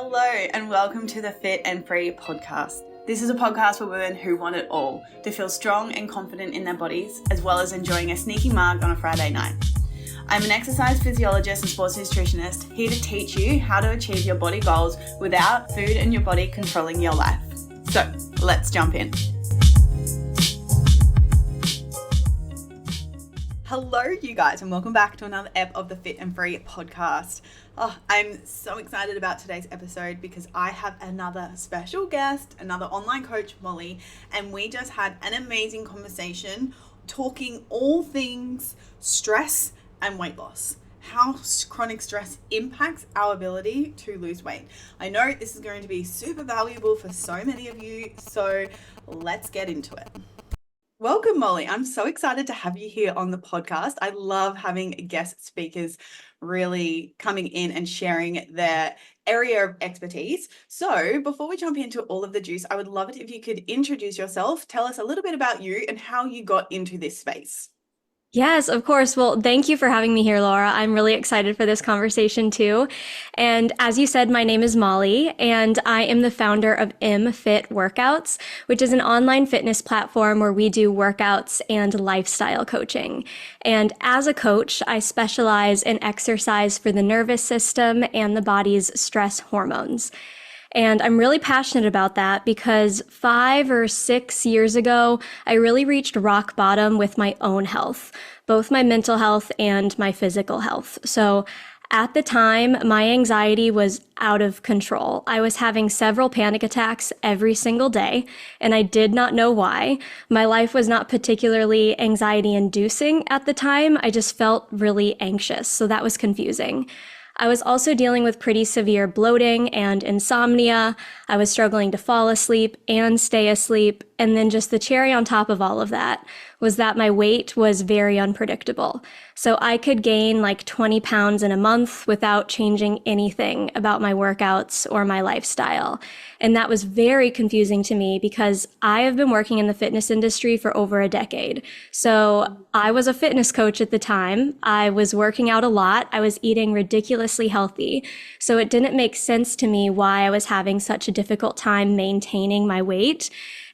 Hello and welcome to the Fit and Free podcast. This is a podcast for women who want it all, to feel strong and confident in their bodies, as well as enjoying a sneaky mug on a Friday night. I'm an exercise physiologist and sports nutritionist, here to teach you how to achieve your body goals without food and your body controlling your life. So let's jump in. Hello, you guys, and welcome back to another ep of the Fit and Free podcast. I'm so excited about today's episode because I have another special guest, another online coach, Molly, and we just had an amazing conversation talking all things stress and weight loss, how chronic stress impacts our ability to lose weight. I know this is going to be super valuable for so many of you, so let's get into it. Welcome, Molly. I'm so excited to have you here on the podcast. I love having guest speakers really coming in and sharing their area of expertise. So before we jump into all of the juice, I would love it if you could introduce yourself, tell us a little bit about you and how you got into this space. Yes, of course. Well, thank you for having me here, Laura. I'm really excited for this conversation too. And as you said, my name is Molly, and I am the founder of Fit Workouts, which is an online fitness platform where we do workouts and lifestyle coaching. And as a coach, I specialize in exercise for the nervous system and the body's stress hormones. And I'm really passionate about that because 5 or 6 years ago, I really reached rock bottom with my own health, both my mental health and my physical health. So at the time, my anxiety was out of control. I was having several panic attacks every single day, and I did not know why. My life was not particularly anxiety-inducing at the time. I just felt really anxious, so that was confusing. I was also dealing with pretty severe bloating and insomnia. I was struggling to fall asleep and stay asleep. And then just the cherry on top of all of that was that my weight was very unpredictable. So I could gain like 20 pounds in a month without changing anything about my workouts or my lifestyle. And that was very confusing to me because I have been working in the fitness industry for over a decade. So I was a fitness coach at the time. I was working out a lot. I was eating ridiculously healthy. So it didn't make sense to me why I was having such a difficult time maintaining my weight.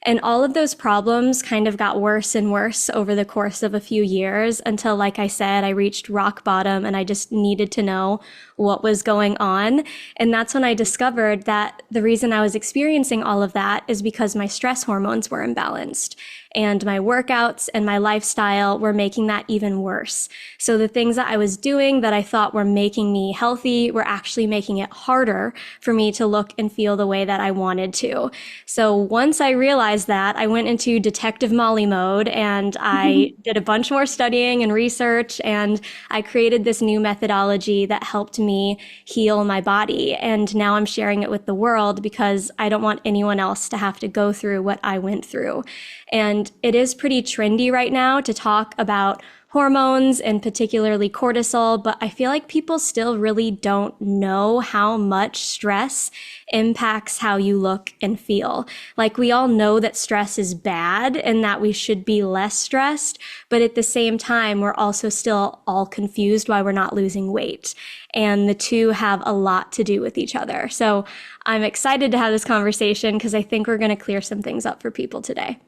And all of those problems kind of got worse and worse over the course of a few years until, like I said, I reached rock bottom and I just needed to know what was going on. And that's when I discovered that the reason I was experiencing all of that is because my stress hormones were imbalanced. And my workouts and my lifestyle were making that even worse. So the things that I was doing that I thought were making me healthy were actually making it harder for me to look and feel the way that I wanted to. So once I realized that, I went into Detective Molly mode and I did a bunch more studying and research, and I created this new methodology that helped me heal my body. And now I'm sharing it with the world because I don't want anyone else to have to go through what I went through. And it is pretty trendy right now to talk about hormones and particularly cortisol, but I feel like people still really don't know how much stress impacts how you look and feel. Like, we all know that stress is bad and that we should be less stressed, but at the same time, we're also still all confused why we're not losing weight. And the two have a lot to do with each other. So I'm excited to have this conversation because I think we're going to clear some things up for people today.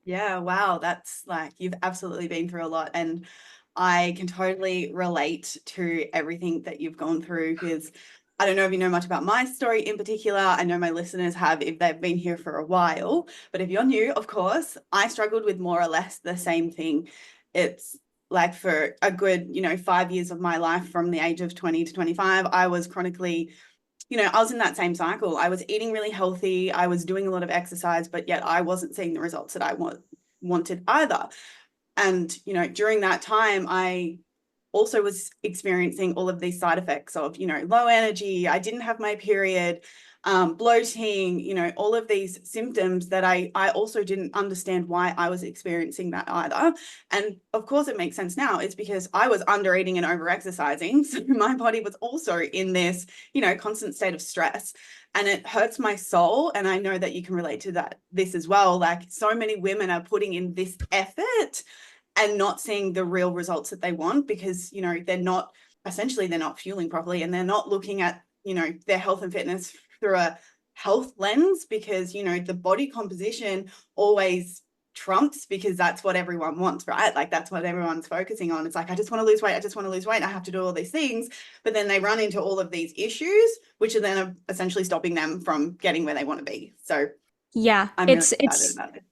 Yeah, wow. That's like, you've absolutely been through a lot. And I can totally relate to everything that you've gone through because I don't know if you know much about my story in particular. I know my listeners have if they've been here for a while. But if you're new, of course, I struggled with more or less the same thing. It's like for a good, 5 years of my life from the age of 20 to 25, I was chronically I was in that same cycle. I was eating really healthy. I was doing a lot of exercise, but yet I wasn't seeing the results that I wanted either. And, during that time, I also was experiencing all of these side effects of, low energy. I didn't have my period, bloating, all of these symptoms that I also didn't understand why I was experiencing that either. And of course, it makes sense now. It's because I was under eating and over exercising. So my body was also in this, constant state of stress. And it hurts my soul. And I know that you can relate to this as well. Like, so many women are putting in this effort and not seeing the real results that they want because, they're not fueling properly and they're not looking at their health and fitness through a health lens, because the body composition always trumps, because that's what everyone wants, right? Like that's what everyone's focusing on. It's like, I just want to lose weight, I just want to lose weight, I have to do all these things, but then they run into all of these issues, which are then essentially stopping them from getting where they want to be. So Yeah, I'm really it's excited it's about it.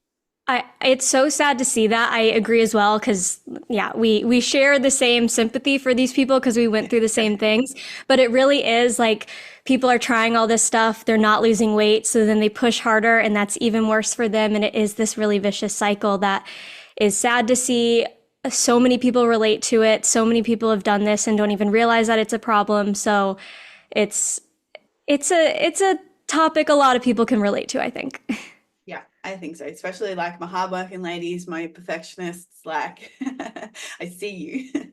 it's so sad to see that. I agree as well because yeah, we share the same sympathy for these people because we went through the Yeah. same things. But it really is like people are trying all this stuff, they're not losing weight, so then they push harder and that's even worse for them and it is this really vicious cycle that is sad to see. So many people relate to it. So many people have done this and don't even realize that it's a problem. So it's it's a topic a lot of people can relate to, I think. Yeah, I think so. Especially like my hardworking ladies, my perfectionists, like I see you.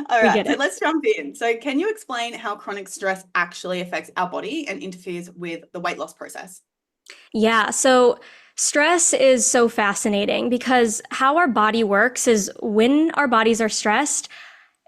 All We right, get so it. let's jump in. So can you explain how chronic stress actually affects our body and interferes with the weight loss process? Yeah. So stress is so fascinating because how our body works is when our bodies are stressed,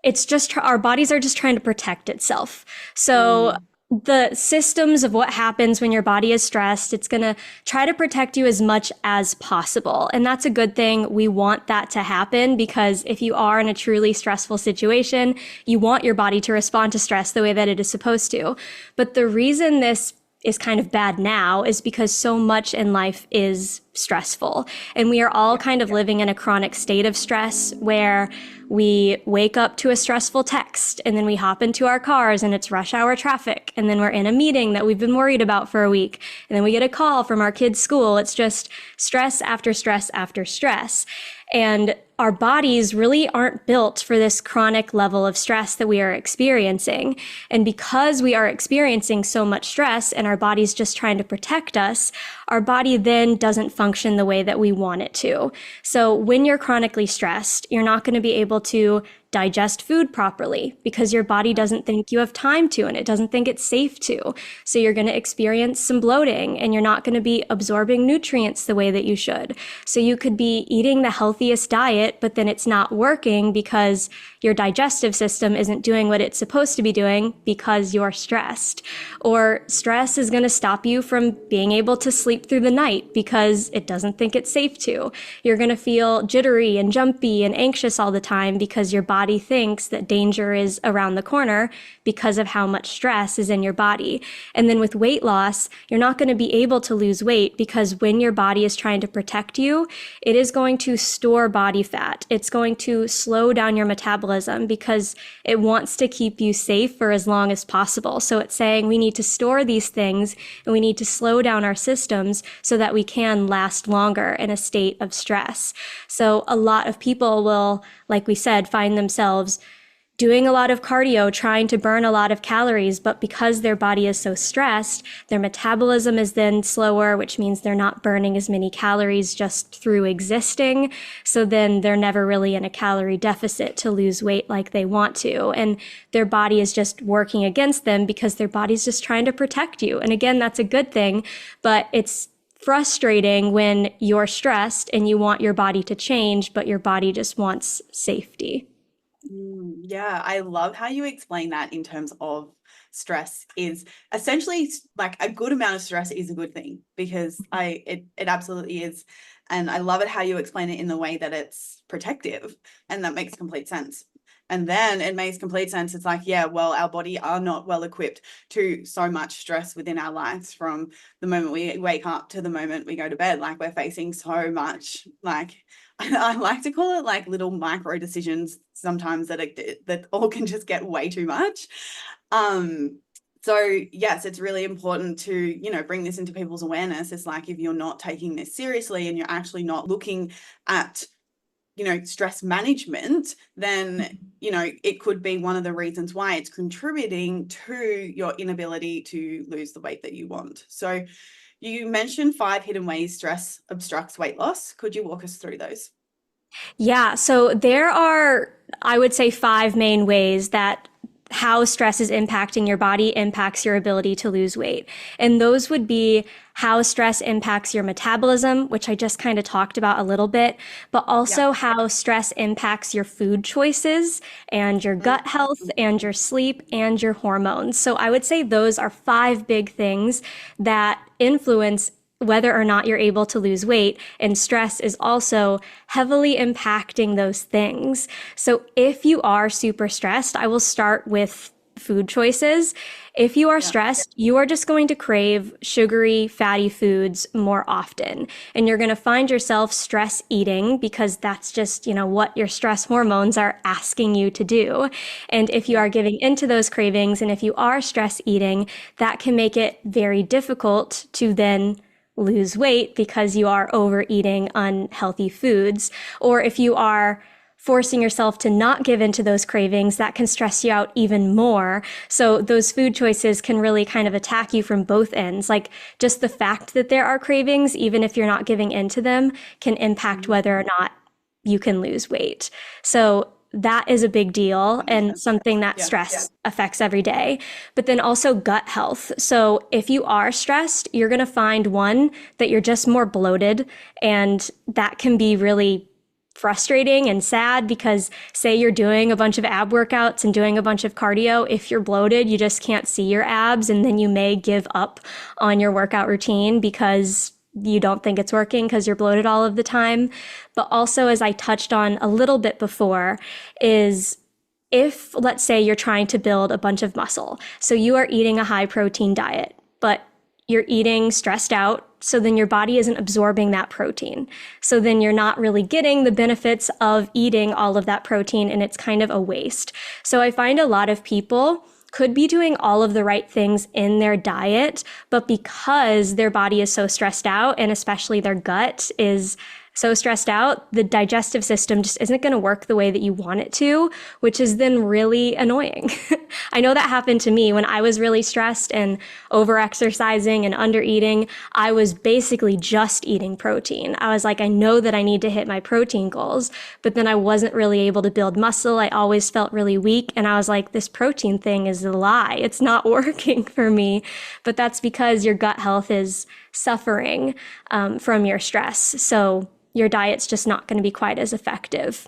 it's just our bodies are just trying to protect itself. So Mm, the systems of what happens when your body is stressed, it's going to try to protect you as much as possible. And that's a good thing. We want that to happen because if you are in a truly stressful situation, you want your body to respond to stress the way that it is supposed to. But the reason this is kind of bad now is because so much in life is stressful. And we are all yeah, kind of yeah. living in a chronic state of stress where we wake up to a stressful text and then we hop into our cars and it's rush hour traffic. And then we're in a meeting that we've been worried about for a week. And then we get a call from our kids' school. It's just stress after stress after stress. And our bodies really aren't built for this chronic level of stress that we are experiencing. And because we are experiencing so much stress and our body's just trying to protect us, our body then doesn't function the way that we want it to. So when you're chronically stressed, you're not going to be able to digest food properly because your body doesn't think you have time to and it doesn't think it's safe to. So you're going to experience some bloating and you're not going to be absorbing nutrients the way that you should. So you could be eating the healthiest diet, but then it's not working because your digestive system isn't doing what it's supposed to be doing because you're stressed. Or stress is going to stop you from being able to sleep through the night because it doesn't think it's safe to. You're going to feel jittery and jumpy and anxious all the time because your body thinks that danger is around the corner because of how much stress is in your body. And then with weight loss, you're not going to be able to lose weight because when your body is trying to protect you, it is going to store body fat. It's going to slow down your metabolism because it wants to keep you safe for as long as possible. So it's saying we need to store these things and we need to slow down our systems so that we can last longer in a state of stress. So a lot of people will, like we said, find themselves doing a lot of cardio, trying to burn a lot of calories, but because their body is so stressed, their metabolism is then slower, which means they're not burning as many calories just through existing. So then they're never really in a calorie deficit to lose weight like they want to. And their body is just working against them because their body's just trying to protect you. And again, that's a good thing, but it's frustrating when you're stressed and you want your body to change, but your body just wants safety. Yeah, I love how you explain that in terms of stress is essentially like a good amount of stress is a good thing, because it absolutely is. And I love it how you explain it in the way that it's protective, and that makes complete sense. And then it makes complete sense. It's like, yeah, well, our body are not well equipped to so much stress within our lives, from the moment we wake up to the moment we go to bed. Like, we're facing so much, like, I like to call it like little micro decisions sometimes that all can just get way too much. Um, so yes, it's really important to, bring this into people's awareness. It's like, if you're not taking this seriously and you're actually not looking at, stress management, then, it could be one of the reasons why it's contributing to your inability to lose the weight that you want. So you mentioned 5 hidden ways stress obstructs weight loss. Could you walk us through those? Yeah, so there are, I would say, five main ways that how stress is impacting your body impacts your ability to lose weight. And those would be how stress impacts your metabolism, which I just kind of talked about a little bit, but Yeah. also how stress impacts your food choices and your gut health Mhm. and your sleep and your hormones. So I would say those are five big things that influence whether or not you're able to lose weight. And stress is also heavily impacting those things. So if you are super stressed, I will start with food choices. If you are Yeah. stressed, you are just going to crave sugary, fatty foods more often. And you're going to find yourself stress eating because that's just, what your stress hormones are asking you to do. And if you Yeah. are giving into those cravings and if you are stress eating, that can make it very difficult to then lose weight because you are overeating unhealthy foods. Or if you are forcing yourself to not give into those cravings, that can stress you out even more. So those food choices can really kind of attack you from both ends. Like just the fact that there are cravings, even if you're not giving into them, can impact Mhm. whether or not you can lose weight. So that is a big deal That makes and sense. something that Yeah. stress affects every day. But then also gut health. So if you are stressed, you're going to find one that you're just more bloated, and that can be really frustrating and sad because say you're doing a bunch of ab workouts and doing a bunch of cardio, if you're bloated, you just can't see your abs and then you may give up on your workout routine because you don't think it's working because you're bloated all of the time. But also, as I touched on a little bit before, is if let's say you're trying to build a bunch of muscle, so you are eating a high protein diet, but you're eating stressed out, so then your body isn't absorbing that protein. So then you're not really getting the benefits of eating all of that protein, and it's kind of a waste. So I find a lot of people could be doing all of the right things in their diet, but because their body is so stressed out, and especially their gut is so stressed out, the digestive system just isn't going to work the way that you want it to, which is then really annoying. I know that happened to me when I was really stressed and over exercising and under eating. I was basically just eating protein. I was like, I know that I need to hit my protein goals, but then I wasn't really able to build muscle. I always felt really weak. And I was like, this protein thing is a lie. It's not working for me. But that's because your gut health is suffering from your stress. So your diet's just not going to be quite as effective.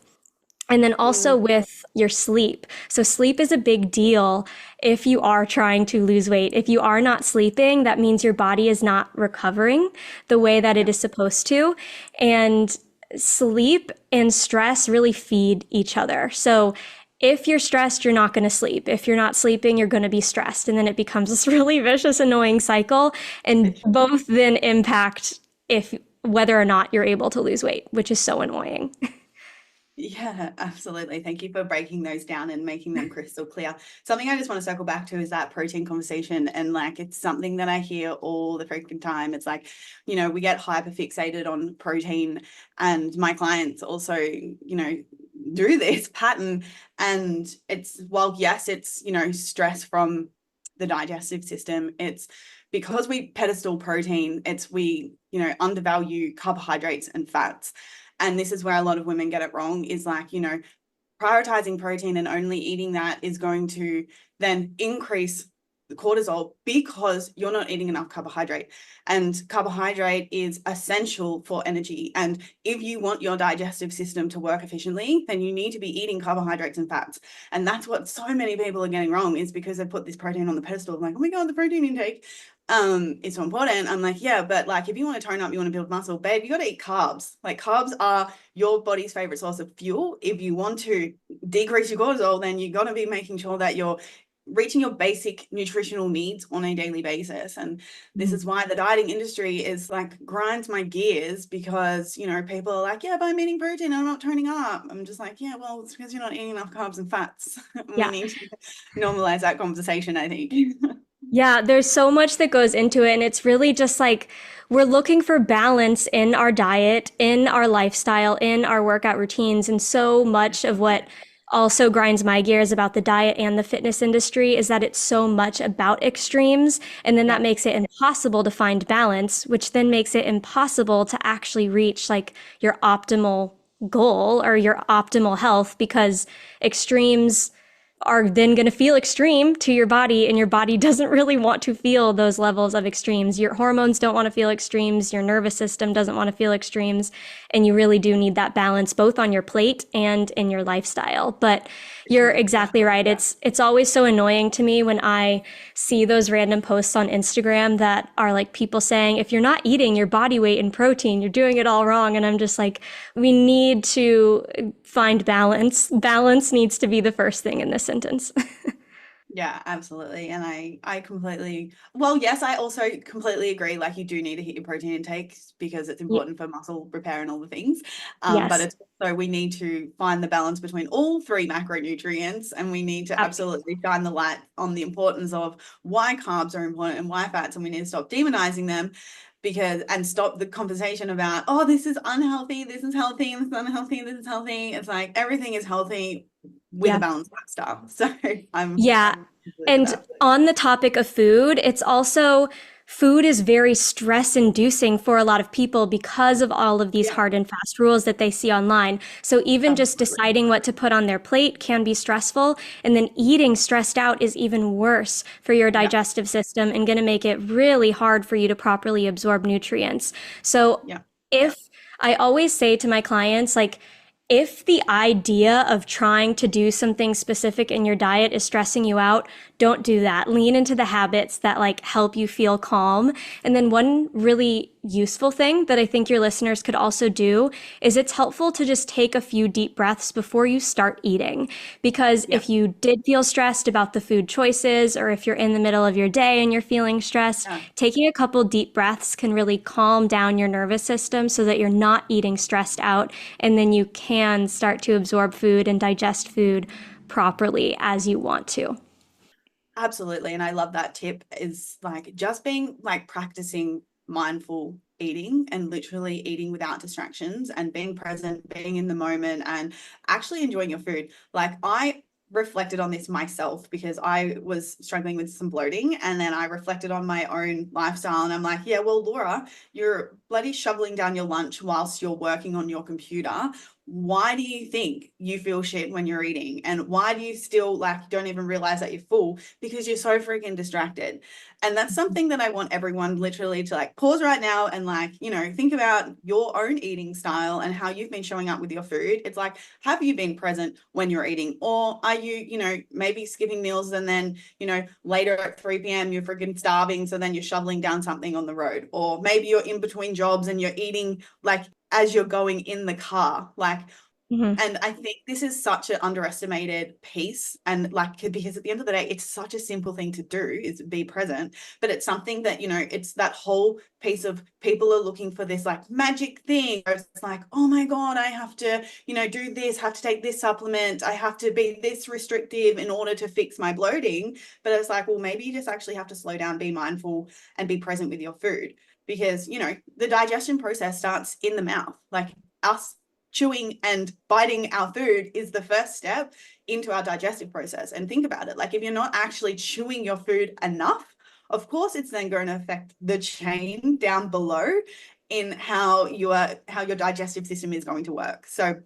And then also Mm. with your sleep. So sleep is a big deal if you are trying to lose weight. If you are not sleeping, that means your body is not recovering the way that it Yeah. is supposed to. And sleep and stress really feed each other. So if you're stressed, you're not going to sleep. If you're not sleeping, you're going to be stressed. And then it becomes this really vicious, annoying cycle. And both then impact if whether or not you're able to lose weight, which is so annoying. Yeah, absolutely. Thank you for breaking those down and making them crystal clear. Something I just want to circle back to is that protein conversation. And like, it's something that I hear all the freaking time. It's like, we get hyper fixated on protein, and my clients also, do this pattern. And it's, well, yes, it's, stress from the digestive system. It's because we pedestal protein, we, undervalue carbohydrates and fats. And this is where a lot of women get it wrong, is like, prioritizing protein and only eating that is going to then increase the cortisol because you're not eating enough carbohydrate. And carbohydrate is essential for energy. And if you want your digestive system to work efficiently, then you need to be eating carbohydrates and fats. And that's what so many people are getting wrong, is because they put this protein on the pedestal. I'm like, oh my God, the protein intake is so important. I'm like, yeah, but like, if you want to tone up, you want to build muscle, babe, you got to eat carbs. Like, carbs are your body's favorite source of fuel. If you want to decrease your cortisol, then you got to be making sure that you're reaching your basic nutritional needs on a daily basis. And this is why the dieting industry is like, grinds my gears, because people are like, yeah, but I'm eating protein and I'm not toning up. I'm just like, yeah, well, it's because you're not eating enough carbs and fats. We Yeah. need to normalize that conversation, I think. Yeah, there's so much that goes into it. And it's really just like we're looking for balance in our diet, in our lifestyle, in our workout routines. And so much of what also grinds my gears about the diet and the fitness industry is that it's so much about extremes. And then that Yeah. makes it impossible to find balance, which then makes it impossible to actually reach like your optimal goal or your optimal health, because extremes are then going to feel extreme to your body, and your body doesn't really want to feel those levels of extremes. Your hormones don't want to feel extremes, your nervous system doesn't want to feel extremes, and you really do need that balance both on your plate and in your lifestyle. But you're Literally. exactly right. It's always so annoying to me when I see those random posts on Instagram that are like people saying, if you're not eating your body weight in protein, you're doing it all wrong. And I'm just like, we need to find balance. Balance needs to be the first thing in this sentence. Yeah, absolutely. And I completely, well, yes, I also completely agree. Like you do need to hit your protein intake because it's important for muscle repair and all the things. But Yes, it's also we need to find the balance between all three macronutrients, and we need to absolutely. absolutely shine the light on the importance of why carbs are important and why fats, and we need to stop demonizing them because and stop the conversation about, oh, this is unhealthy, this is healthy, this is unhealthy, this is healthy. It's like everything is healthy with a Yeah. balanced lifestyle. So I'm Yeah. completely for And that. on the topic of food, it's also food is very stress inducing for a lot of people because of all of these Yeah, hard and fast rules that they see online. So even just absolutely. deciding what to put on their plate can be stressful. And then eating stressed out is even worse for your Yeah, digestive system and going to make it really hard for you to properly absorb nutrients. So yeah, if I always say to my clients, like, if the idea of trying to do something specific in your diet is stressing you out, don't do that. Lean into the habits that like help you feel calm. And then one really useful thing that I think your listeners could also do is it's helpful to just take a few deep breaths before you start eating. Because yeah, if you did feel stressed about the food choices, or if you're in the middle of your day and you're feeling stressed, yeah. taking a couple deep breaths can really calm down your nervous system so that you're not eating stressed out. And then you can start to absorb food and digest food properly as you want to. Absolutely. And I love that tip is like just being like practicing mindful eating and literally eating without distractions and being present, being in the moment and actually enjoying your food. Like I reflected on this myself because I was struggling with some bloating and then I reflected on my own lifestyle and I'm like, yeah, well, Laura, you're bloody shoveling down your lunch whilst you're working on your computer. Why do you think you feel shit when you're eating? And why do you still like don't even realize that you're full? Because you're so freaking distracted. And that's something that I want everyone literally to like pause right now and like, think about your own eating style and how you've been showing up with your food. It's like, have you been present when you're eating? Or are you, maybe skipping meals and then, later at 3 p.m. you're freaking starving. So then you're shoveling down something on the road. Or maybe you're in between jobs and you're eating like as you're going in the car. Like Mm-hmm. and I think this is such an underestimated piece. And like, because at the end of the day, it's such a simple thing to do is be present. But it's something that, it's that whole piece of people are looking for this like magic thing. It's like, oh my God, I have to, do this, have to take this supplement. I have to be this restrictive in order to fix my bloating. But it's like, well, maybe you just actually have to slow down, be mindful and be present with your food. Because, the digestion process starts in the mouth. Like us chewing and biting our food is the first step into our digestive process. And think about it, like if you're not actually chewing your food enough, of course it's then going to affect the chain down below in how your digestive system is going to work. So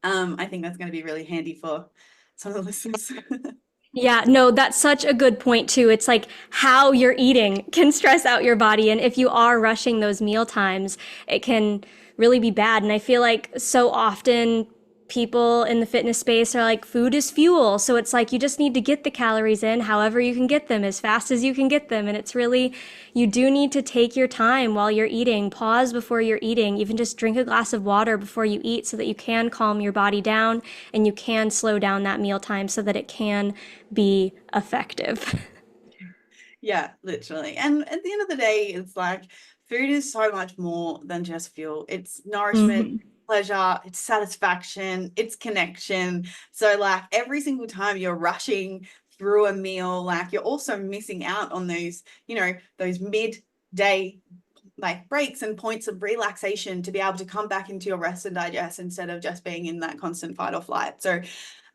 I think that's going to be really handy for some of the listeners. Yeah, no, that's such a good point too. It's like how you're eating can stress out your body. And if you are rushing those meal times, it can really be bad. And I feel like so often people in the fitness space are like, food is fuel. So it's like you just need to get the calories in however you can get them, as fast as you can get them. And it's really, you do need to take your time while you're eating, pause before you're eating, even just drink a glass of water before you eat so that you can calm your body down and you can slow down that meal time so that it can be effective. Yeah, literally. And at the end of the day, it's like food is so much more than just fuel. It's nourishment, Mhm. pleasure, it's satisfaction, it's connection. So like every single time you're rushing through a meal, like you're also missing out on those, those midday like breaks and points of relaxation to be able to come back into your rest and digest instead of just being in that constant fight or flight. So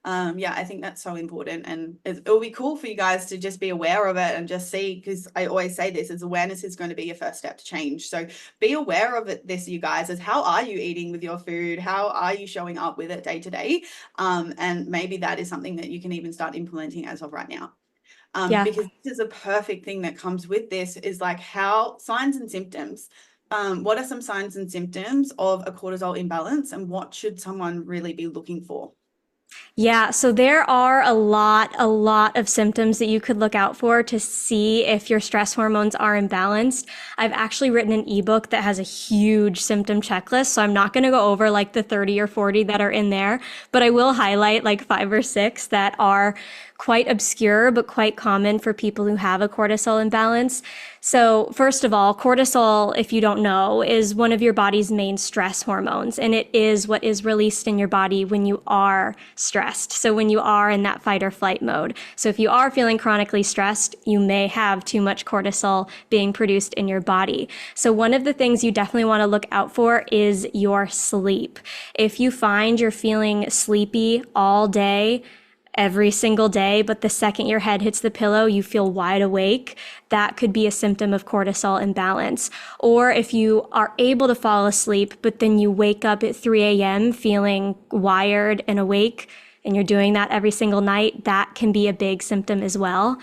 Yeah, I think that's so important, and it'll be cool for you guys to just be aware of it and just see, because I always say this, is awareness is going to be your first step to change. So be aware of it, this, you guys, is how are you eating with your food? How are you showing up with it day to day? And maybe that is something that you can even start implementing as of right now. Yeah. Because this is a perfect thing that comes with this, is like how signs and symptoms. What are some signs and symptoms of a cortisol imbalance, and what should someone really be looking for? Yeah, so there are a lot of symptoms that you could look out for to see if your stress hormones are imbalanced. I've actually written an ebook that has a huge symptom checklist, so I'm not going to go over like the 30 or 40 that are in there, but I will highlight like 5 or 6 that are quite obscure but quite common for people who have a cortisol imbalance. So, first of all, cortisol, if you don't know, is one of your body's main stress hormones, and it is what is released in your body when you are stressed. So, when you are in that fight or flight mode. So, if you are feeling chronically stressed, you may have too much cortisol being produced in your body. So, one of the things you definitely want to look out for is your sleep. If you find you're feeling sleepy all day, every single day, but the second your head hits the pillow, you feel wide awake, that could be a symptom of cortisol imbalance. Or if you are able to fall asleep, but then you wake up at 3 a.m. feeling wired and awake, and you're doing that every single night, that can be a big symptom as well.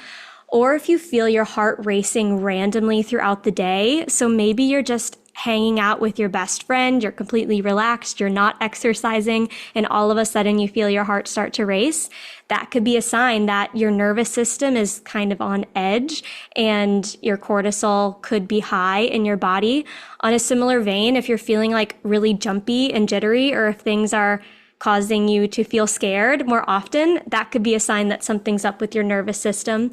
Or if you feel your heart racing randomly throughout the day, so maybe you're just hanging out with your best friend, you're completely relaxed, you're not exercising, and all of a sudden you feel your heart start to race, that could be a sign that your nervous system is kind of on edge and your cortisol could be high in your body. On a similar vein, if you're feeling like really jumpy and jittery, or if things are causing you to feel scared more often, that could be a sign that something's up with your nervous system.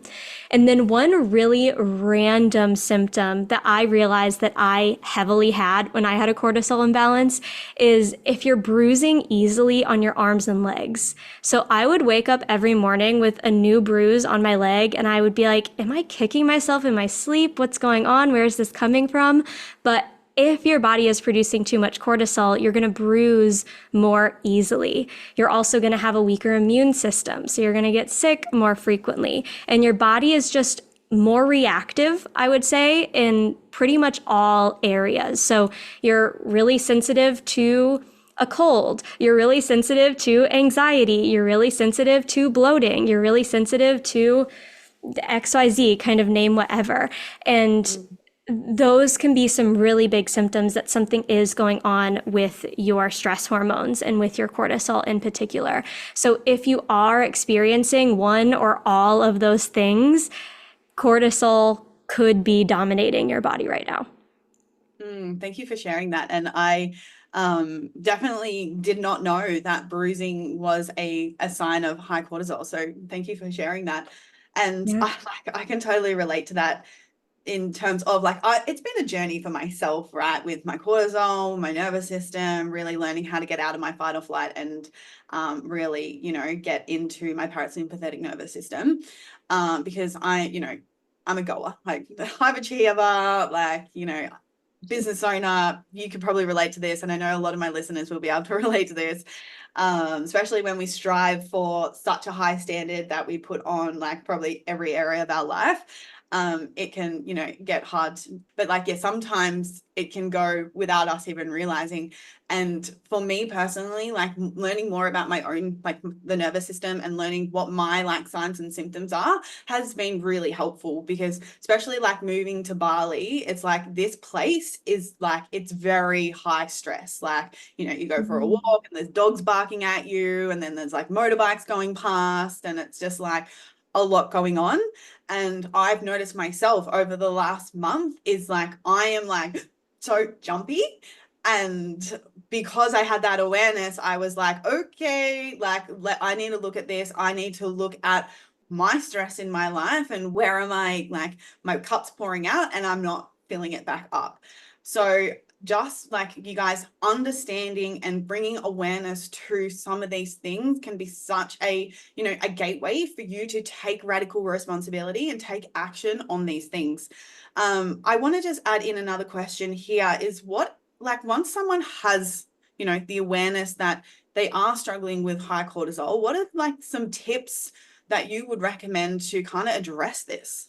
And then one really random symptom that I realized that I heavily had when I had a cortisol imbalance is if you're bruising easily on your arms and legs. So I would wake up every morning with a new bruise on my leg and I would be like, am I kicking myself in my sleep? What's going on? Where is this coming from? But if your body is producing too much cortisol, you're going to bruise more easily. You're also going to have a weaker immune system, so you're going to get sick more frequently. And your body is just more reactive, I would say, in pretty much all areas. So you're really sensitive to a cold. You're really sensitive to anxiety. You're really sensitive to bloating. You're really sensitive to XYZ, kind of name whatever. And those can be some really big symptoms that something is going on with your stress hormones and with your cortisol in particular. So if you are experiencing one or all of those things, cortisol could be dominating your body right now. Thank you for sharing that. And I definitely did not know that bruising was a sign of high cortisol. So thank you for sharing that. And Yeah. I can totally relate to that, in terms of like, it's been a journey for myself, right? With my cortisol, my nervous system, really learning how to get out of my fight or flight, and really, get into my parasympathetic nervous system. Because I'm a goer, like I'm a achiever, like, business owner. You could probably relate to this. And I know a lot of my listeners will be able to relate to this. Especially when we strive for such a high standard that we put on like probably every area of our life. It can, get hard, but like, yeah, sometimes it can go without us even realizing. And for me personally, like learning more about my own, like the nervous system, and learning what my like signs and symptoms are, has been really helpful, because especially like moving to Bali, it's like this place is like, it's very high stress. Like, you go for a Mhm. walk and there's dogs barking at you, and then there's like motorbikes going past, and it's just like a lot going on. And I've noticed myself over the last month is like, I am like so jumpy. And because I had that awareness, I was like, okay, like, I need to look at this. I need to look at my stress in my life, and where am I, like, my cup's pouring out and I'm not filling it back up. So just like, you guys, understanding and bringing awareness to some of these things can be such a gateway for you to take radical responsibility and take action on these things. I want to just add in another question here, is what, like, once someone has, the awareness that they are struggling with high cortisol, what are like some tips that you would recommend to kind of address this?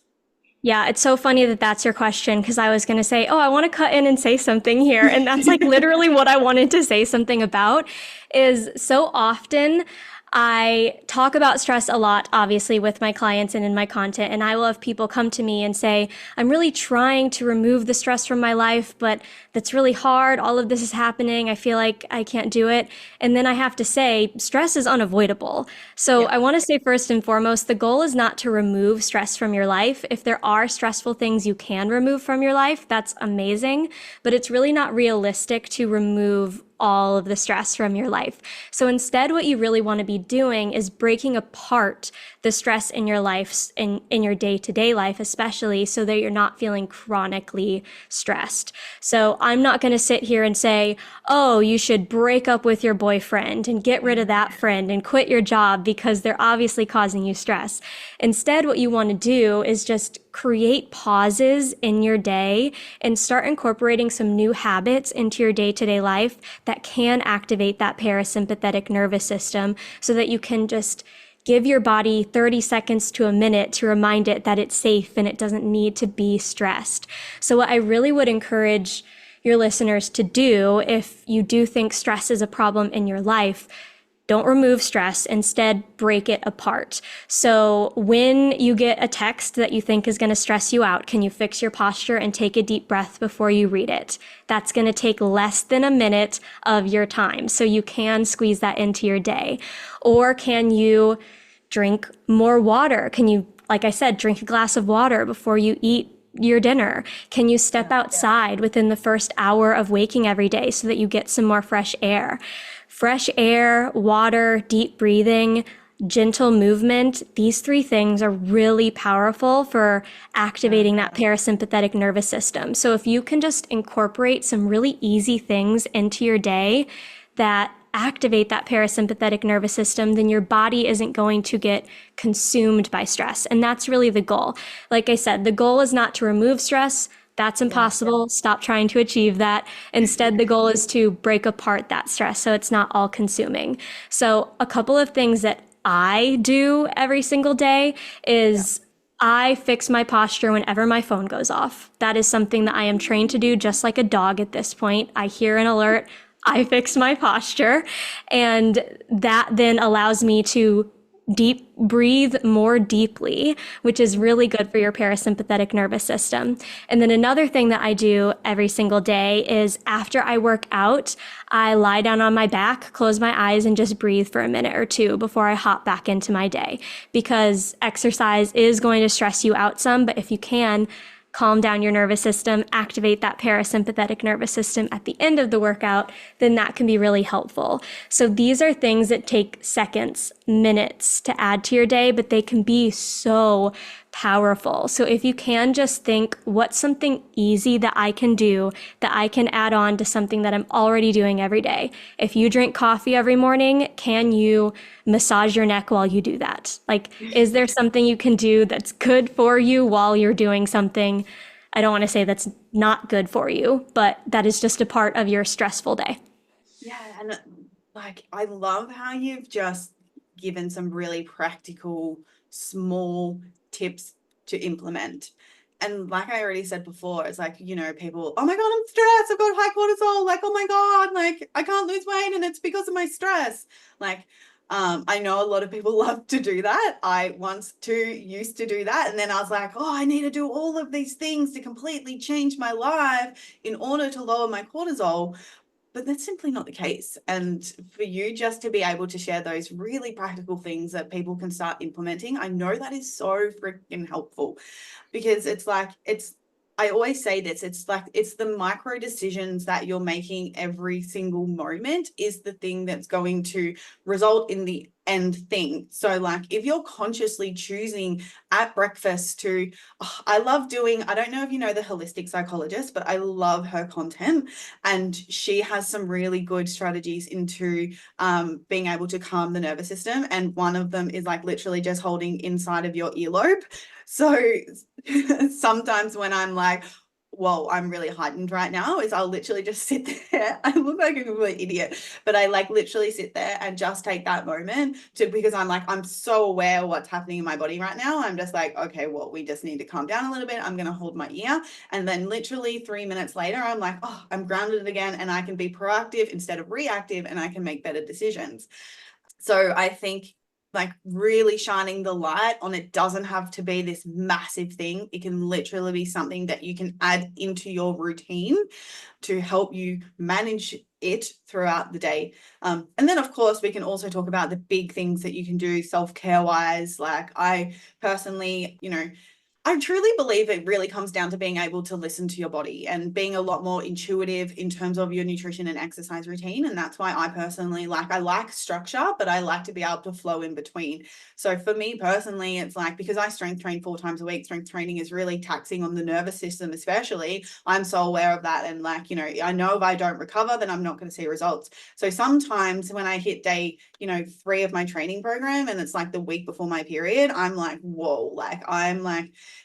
Yeah, it's so funny that that's your question because I was going to say, oh, I want to cut in and say something here. And that's like literally what I wanted to say something about is so often I talk about stress a lot, obviously, with my clients and in my content. And I will have people come to me and say, I'm really trying to remove the stress from my life, but that's really hard. All of this is happening. I feel like I can't do it. And then I have to say, stress is unavoidable. So Yeah. I want to say, first and foremost, the goal is not to remove stress from your life. If there are stressful things you can remove from your life, that's amazing. But it's really not realistic to remove all of the stress from your life. So instead, what you really want to be doing is breaking apart the stress in your life, in your day-to-day life, especially so that you're not feeling chronically stressed. So I'm not going to sit here and say, oh, you should break up with your boyfriend and get rid of that friend and quit your job because they're obviously causing you stress. Instead, what you want to do is just create pauses in your day and start incorporating some new habits into your day-to-day life that can activate that parasympathetic nervous system so that you can just give your body 30 seconds to a minute to remind it that it's safe and it doesn't need to be stressed. So what I really would encourage your listeners to do, if you do think stress is a problem in your life, don't remove stress, instead break it apart. So when you get a text that you think is going to stress you out, can you fix your posture and take a deep breath before you read it? That's going to take less than a minute of your time. So you can squeeze that into your day. Or can you drink more water? Can you, like I said, drink a glass of water before you eat your dinner? Can you step outside within the first hour of waking every day so that you get some more fresh air? Fresh air, water, deep breathing, gentle movement, these three things are really powerful for activating that parasympathetic nervous system. So if you can just incorporate some really easy things into your day that activate that parasympathetic nervous system, then your body isn't going to get consumed by stress. And that's really the goal. Like I said, the goal is not to remove stress. That's impossible. Stop trying to achieve that. Instead, the goal is to break apart that stress so it's not all consuming. So, a couple of things that I do every single day is I fix my posture whenever my phone goes off. That is something that I am trained to do just like a dog at this point. I hear an alert, I fix my posture, and that then allows me to deep breathe more deeply, which is really good for your parasympathetic nervous system. And then another thing that I do every single day is after I work out, I lie down on my back, close my eyes, and just breathe for a minute or two before I hop back into my day. Because exercise is going to stress you out some, but if you can, calm down your nervous system, activate that parasympathetic nervous system at the end of the workout, then that can be really helpful. So these are things that take seconds, minutes to add to your day, but they can be so powerful. So if you can just think, what's something easy that I can do that I can add on to something that I'm already doing every day? If you drink coffee every morning, can you massage your neck while you do that? Like, is there something you can do that's good for you while you're doing something? I don't want to say that's not good for you, but that is just a part of your stressful day. Yeah, and like I love how you've just given some really practical, small tips to implement. And like I already said before, it's like, people, oh my God, I'm stressed. I've got high cortisol. Like, oh my God, like I can't lose weight and it's because of my stress. Like, I know a lot of people love to do that. I once too used to do that. And then I was like, oh, I need to do all of these things to completely change my life in order to lower my cortisol. But that's simply not the case. And for you just to be able to share those really practical things that people can start implementing, I know that is so freaking helpful, because I always say this, it's like, it's the micro decisions that you're making every single moment is the thing that's going to result in the end thing. So like if you're consciously choosing at breakfast to, I don't know if you know the holistic psychologist, but I love her content, and she has some really good strategies into being able to calm the nervous system. And one of them is like literally just holding inside of your earlobe. So sometimes when I'm like, whoa, I'm really heightened right now, is I'll literally just sit there. I look like a complete idiot, but I like literally sit there and just take that moment to, because I'm like, I'm so aware of what's happening in my body right now. I'm just like, okay, well, we just need to calm down a little bit. I'm going to hold my ear. And then literally 3 minutes later, I'm like, oh, I'm grounded again, and I can be proactive instead of reactive, and I can make better decisions. So I think like really shining the light on it doesn't have to be this massive thing. It can literally be something that you can add into your routine to help you manage it throughout the day. And then, of course, we can also talk about the big things that you can do self-care wise. Like I personally, I truly believe it really comes down to being able to listen to your body and being a lot more intuitive in terms of your nutrition and exercise routine. And that's why I personally I like structure, but I like to be able to flow in between. So for me personally, it's like, because I strength train 4 times a week, strength training is really taxing on the nervous system, especially. I'm so aware of that. And I know if I don't recover, then I'm not going to see results. So sometimes when I hit day, 3 of my training program, and it's like the week before my period, I'm like, whoa,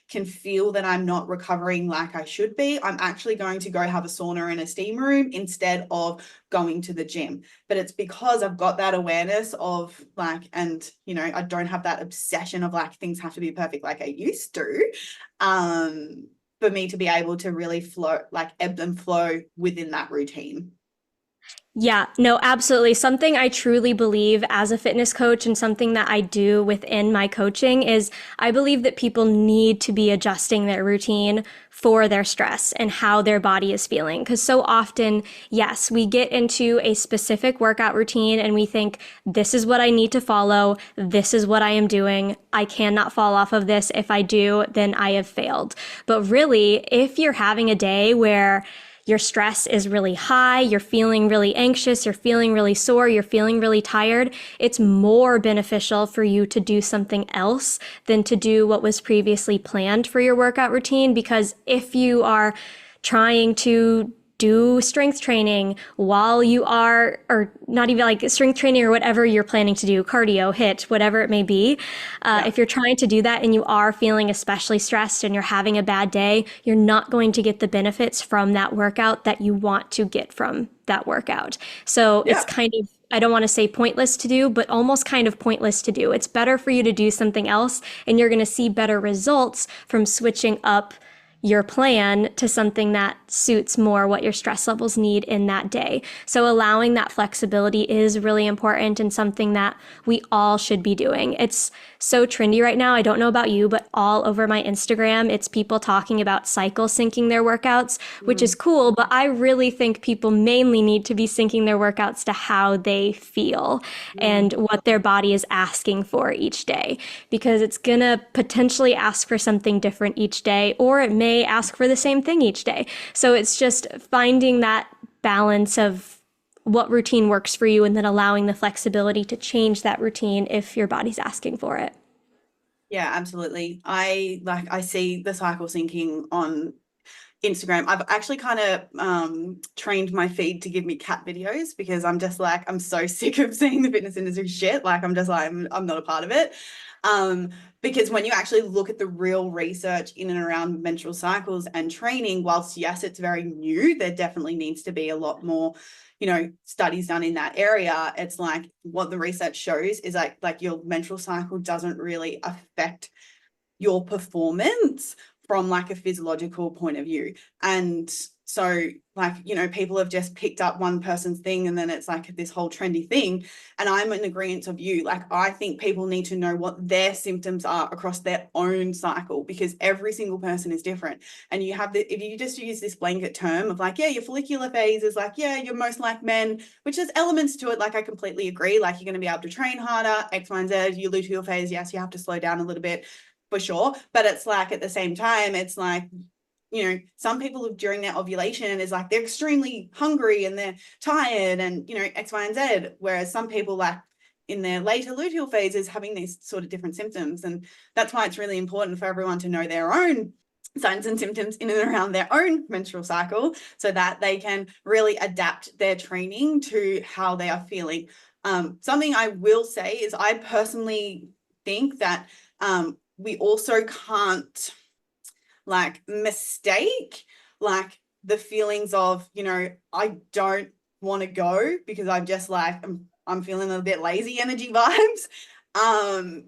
can feel that I'm not recovering like I should be. I'm actually going to go have a sauna in a steam room instead of going to the gym. But it's because I've got that awareness of I don't have that obsession of things have to be perfect like I used to. For me to be able to really flow, ebb and flow within that routine. Yeah, no, absolutely. Something I truly believe as a fitness coach and something that I do within my coaching is I believe that people need to be adjusting their routine for their stress and how their body is feeling. Because so often, yes, we get into a specific workout routine and we think, this is what I need to follow. This is what I am doing. I cannot fall off of this. If I do, then I have failed. But really, if you're having a day where your stress is really high, you're feeling really anxious, you're feeling really sore, you're feeling really tired, it's more beneficial for you to do something else than to do what was previously planned for your workout routine. Because if you are trying to do strength training while you are, or not even like strength training or whatever you're planning to do, cardio, HIIT, whatever it may be. Yeah. If you're trying to do that and you are feeling especially stressed and you're having a bad day, you're not going to get the benefits from that workout that you want to get from that workout. So Yeah. it's kind of, I don't want to say pointless to do, but almost kind of pointless to do. It's better for you to do something else, and you're going to see better results from switching up your plan to something that suits more what your stress levels need in that day. So allowing that flexibility is really important and something that we all should be doing. It's so trendy right now. I don't know about you, but all over my Instagram, it's people talking about cycle syncing their workouts, which is cool. But I really think people mainly need to be syncing their workouts to how they feel and what their body is asking for each day, because it's going to potentially ask for something different each day, or it may ask for the same thing each day. So it's just finding that balance of what routine works for you and then allowing the flexibility to change that routine if your body's asking for it. Yeah, absolutely. I see the cycle syncing on Instagram. I've actually kind of trained my feed to give me cat videos, because I'm just like, I'm so sick of seeing the fitness industry shit. I'm just like, I'm not a part of it. Because when you actually look at the real research in and around menstrual cycles and training, whilst yes, it's very new, there definitely needs to be a lot more, studies done in that area. It's like what the research shows is like your menstrual cycle doesn't really affect your performance from a physiological point of view. And so people have just picked up one person's thing, and then it's like this whole trendy thing. And I'm in agreement of you. I think people need to know what their symptoms are across their own cycle, because every single person is different. And you have if you just use this blanket term of your follicular phase is you're most like men, which has elements to it. I completely agree. You're going to be able to train harder, X, Y, and Z. Your luteal phase, yes, you have to slow down a little bit, for sure. But it's at the same time, it's some people during their ovulation is they're extremely hungry and they're tired and, X, Y, and Z. Whereas some people in their later luteal phase is having these sort of different symptoms. And that's why it's really important for everyone to know their own signs and symptoms in and around their own menstrual cycle, so that they can really adapt their training to how they are feeling. Something I will say is I personally think that we also can't mistake like the feelings of, I don't want to go because I'm just like, I'm feeling a bit lazy energy vibes.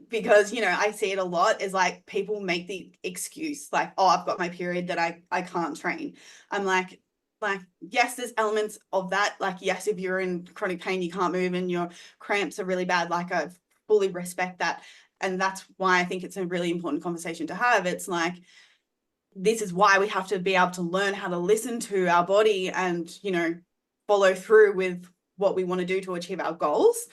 Because, I see it a lot is like people make the excuse like, oh, I've got my period that I can't train. I'm like, yes, there's elements of that. Like, yes, if you're in chronic pain, you can't move and your cramps are really bad. Like, I fully respect that. And that's why I think it's a really important conversation to have. It's like, this is why we have to be able to learn how to listen to our body and, follow through with what we want to do to achieve our goals.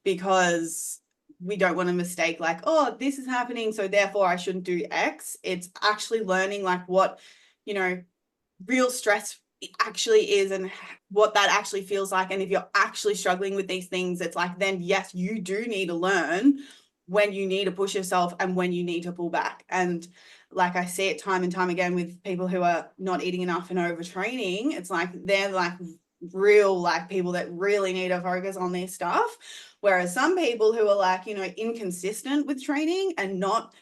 Because we don't want to mistake like, oh, this is happening, so therefore I shouldn't do X. It's actually learning like what, real stress actually is and what that actually feels like. And if you're actually struggling with these things, it's like, then yes, you do need to learn when you need to push yourself and when you need to pull back. And like I see it time and time again with people who are not eating enough and overtraining, it's like they're like real like people that really need to focus on their stuff. Whereas some people who are like, inconsistent with training and not,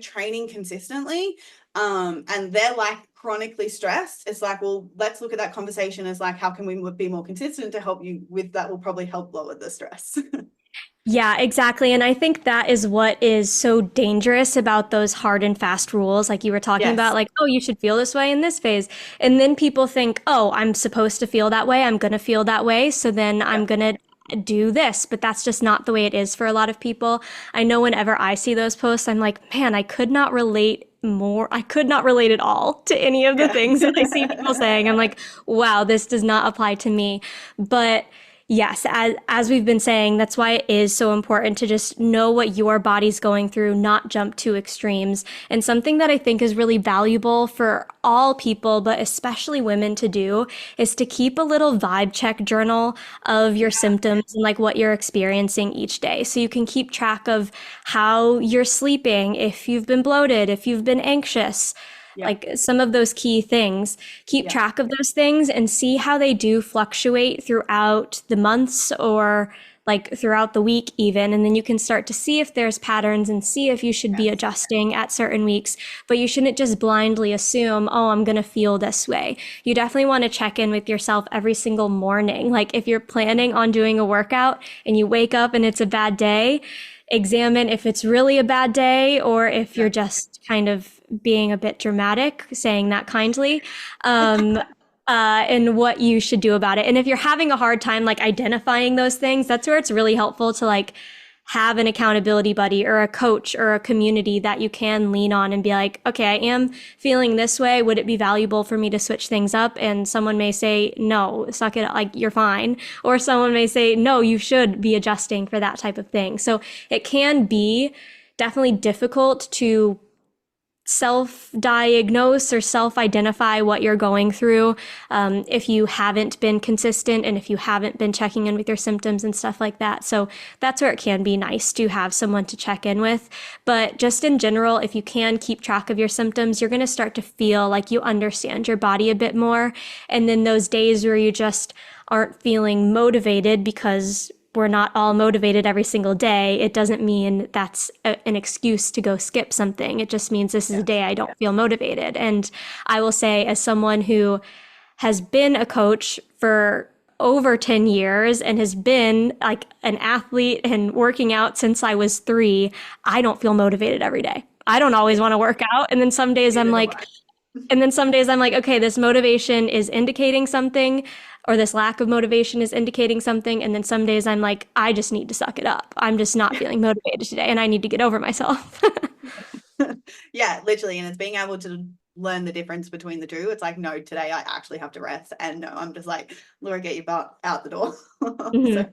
training consistently, and they're like chronically stressed, it's like, well, let's look at that conversation as like, how can we be more consistent to help you with that will probably help lower the stress. Yeah, exactly. And I think that is what is so dangerous about those hard and fast rules, like you were talking about, Yes. like, oh, you should feel this way in this phase. And then people think, oh, I'm supposed to feel that way. I'm going to feel that way. So then Yeah. I'm going to do this. But that's just not the way it is for a lot of people. I know whenever I see those posts, I'm like, man, I could not relate more. I could not relate at all to any of the Yeah. things that I see people saying. I'm like, wow, this does not apply to me. But yes, as we've been saying, that's why it is so important to just know what your body's going through, not jump to extremes. And something that I think is really valuable for all people, but especially women to do, is to keep a little vibe check journal of your Yeah. symptoms and like what you're experiencing each day. So you can keep track of how you're sleeping, if you've been bloated, if you've been anxious, Yeah. like some of those key things. Keep Yeah. track of those things and see how they do fluctuate throughout the months or like throughout the week even. And then you can start to see if there's patterns and see if you should be Yes. adjusting at certain weeks. But you shouldn't just blindly assume, oh, I'm going to feel this way. You definitely want to check in with yourself every single morning. Like if you're planning on doing a workout and you wake up and it's a bad day, examine if it's really a bad day or if Yeah. you're just kind of being a bit dramatic, saying that kindly, um, and what you should do about it. And if you're having a hard time like identifying those things, that's where it's really helpful to like have an accountability buddy or a coach or a community that you can lean on and be like, okay, I am feeling this way. Would it be valuable for me to switch things up? And someone may say, no, suck it up, like you're fine. Or someone may say, no, you should be adjusting for that type of thing. So it can be definitely difficult to self-diagnose or self-identify what you're going through if you haven't been consistent and if you haven't been checking in with your symptoms and stuff like that. So that's where it can be nice to have someone to check in with. But just in general, if you can keep track of your symptoms, you're going to start to feel like you understand your body a bit more. And then those days where you just aren't feeling motivated because we're not all motivated every single day, it doesn't mean that's an excuse to go skip something. It just means this is a Yes. day I don't feel motivated. And I will say, as someone who has been a coach for over 10 years and has been like an athlete and working out since I was 3, I don't feel motivated every day. I don't always Yeah. want to work out. And then some days I'm Neither do like, I. okay, this motivation is indicating something, or this lack of motivation is indicating something. And then some days I'm like, I just need to suck it up. I'm just not feeling motivated today, and I need to get over myself. Yeah, literally. And it's being able to learn the difference between the two. It's like, no, today I actually have to rest. And no, I'm just like, Laura, get your butt out the door. So, Mhm. and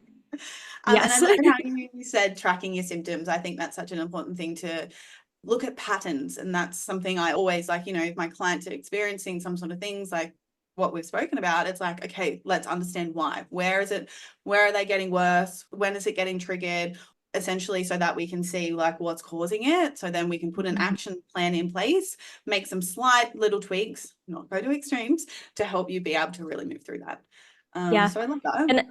I Yes. love how you said tracking your symptoms. I think that's such an important thing to look at patterns. And that's something I always like, if my clients are experiencing some sort of things like what we've spoken about, it's like, okay, let's understand why. Where is it? Where are they getting worse? When is it getting triggered? Essentially, so that we can see like what's causing it. So then we can put an action plan in place, make some slight little tweaks, not go to extremes, to help you be able to really move through that. Yeah. So I love that. And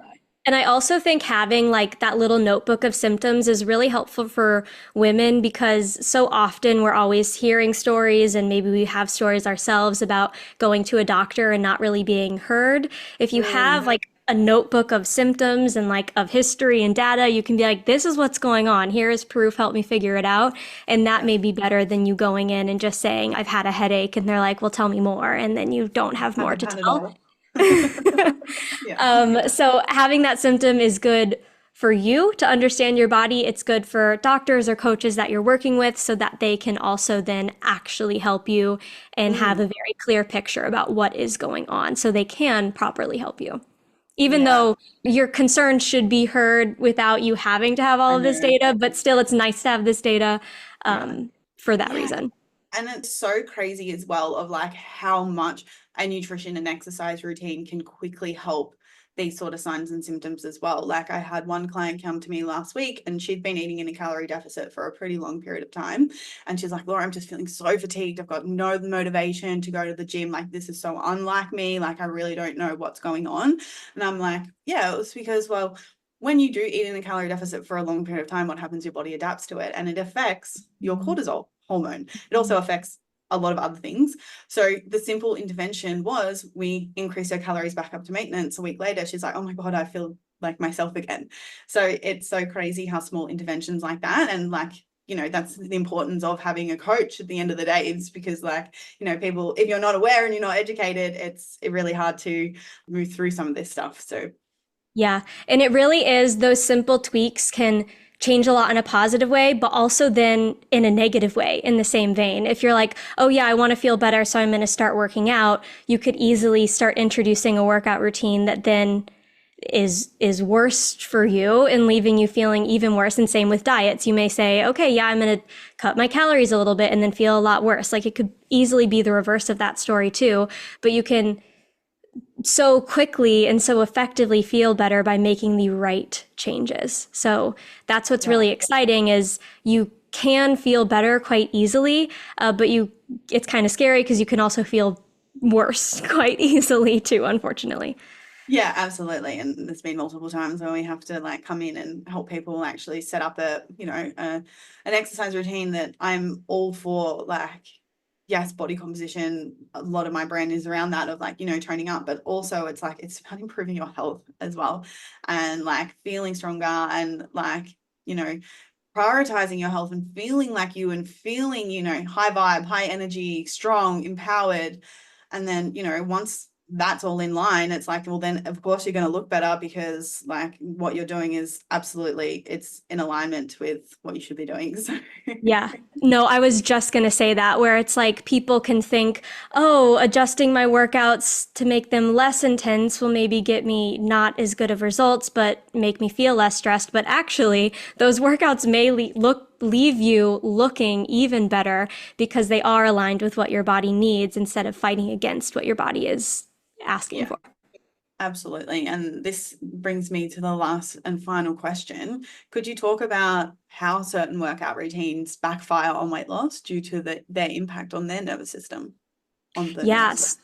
And I also think having like that little notebook of symptoms is really helpful for women because so often we're always hearing stories and maybe we have stories ourselves about going to a doctor and not really being heard. If you have Mm, like a notebook of symptoms and like of history and data, you can be like, this is what's going on. Here is proof. Help me figure it out. And that yeah, may be better than you going in and just saying, I've had a headache. And they're like, well, tell me more. And then you don't have have more a to tell. Panadol. Yeah, So having that symptom is good for you to understand your body. It's good for doctors or coaches that you're working with so that they can also then actually help you and have a mm, very clear picture about what is going on so they can properly help you. Even yeah, though your concerns should be heard without you having to have all I of this know. data, but still it's nice to have this data Yeah. for that Yeah, reason. and it's so crazy as well of like how much a nutrition and exercise routine can quickly help these sort of signs and symptoms as well. Like I had one client come to me last week and she'd been eating in a calorie deficit for a pretty long period of time. And she's like, Laura, I'm just feeling so fatigued. I've got no motivation to go to the gym. Like this is so unlike me. Like I really don't know what's going on. And I'm like, yeah, it was because, well, when you do eat in a calorie deficit for a long period of time, what happens? Your body adapts to it and it affects your cortisol hormone. It also affects a lot of other things. So the simple intervention was we increased her calories back up to maintenance. A week later, she's like, oh my God, I feel like myself again. So it's so crazy how small interventions like that and like, you know, that's the importance of having a coach at the end of the day is because like, you know, people, if you're not aware and you're not educated, it's really hard to move through some of this stuff. So Yeah. And it really is those simple tweaks can change a lot in a positive way, but also then in a negative way in the same vein. If you're like, oh yeah, I want to feel better, so I'm going to start working out, you could easily start introducing a workout routine that then is worse for you and leaving you feeling even worse. And same with diets. You may say, okay, yeah, I'm going to cut my calories a little bit and then feel a lot worse. Like it could easily be the reverse of that story too, but you can so quickly and so effectively feel better by making the right changes. So that's what's yeah. really exciting is you can feel better quite easily, but it's kind of scary because you can also feel worse quite easily too, unfortunately. Yeah, absolutely. And there's been multiple times where we have to like come in and help people actually set up an exercise routine that I'm all for. Like, yes, body composition. A lot of my brand is around that of like, you know, toning up, but also it's like it's about improving your health as well, and like feeling stronger and like, you know, prioritizing your health and feeling like you and feeling, you know, high vibe, high energy, strong, empowered. And then, you know, once that's all in line, it's like, well, then of course you're going to look better because like what you're doing is absolutely, it's in alignment with what you should be doing. So Yeah. No, I was just going to say that, where it's like people can think, oh, adjusting my workouts to make them less intense will maybe get me not as good of results, but make me feel less stressed. But actually, those workouts may leave you looking even better because they are aligned with what your body needs instead of fighting against what your body is asking yeah, for. absolutely. And this brings me to the last and final question. Could you talk about how certain workout routines backfire on weight loss due to their impact on their nervous system, on the nervous system? Yes.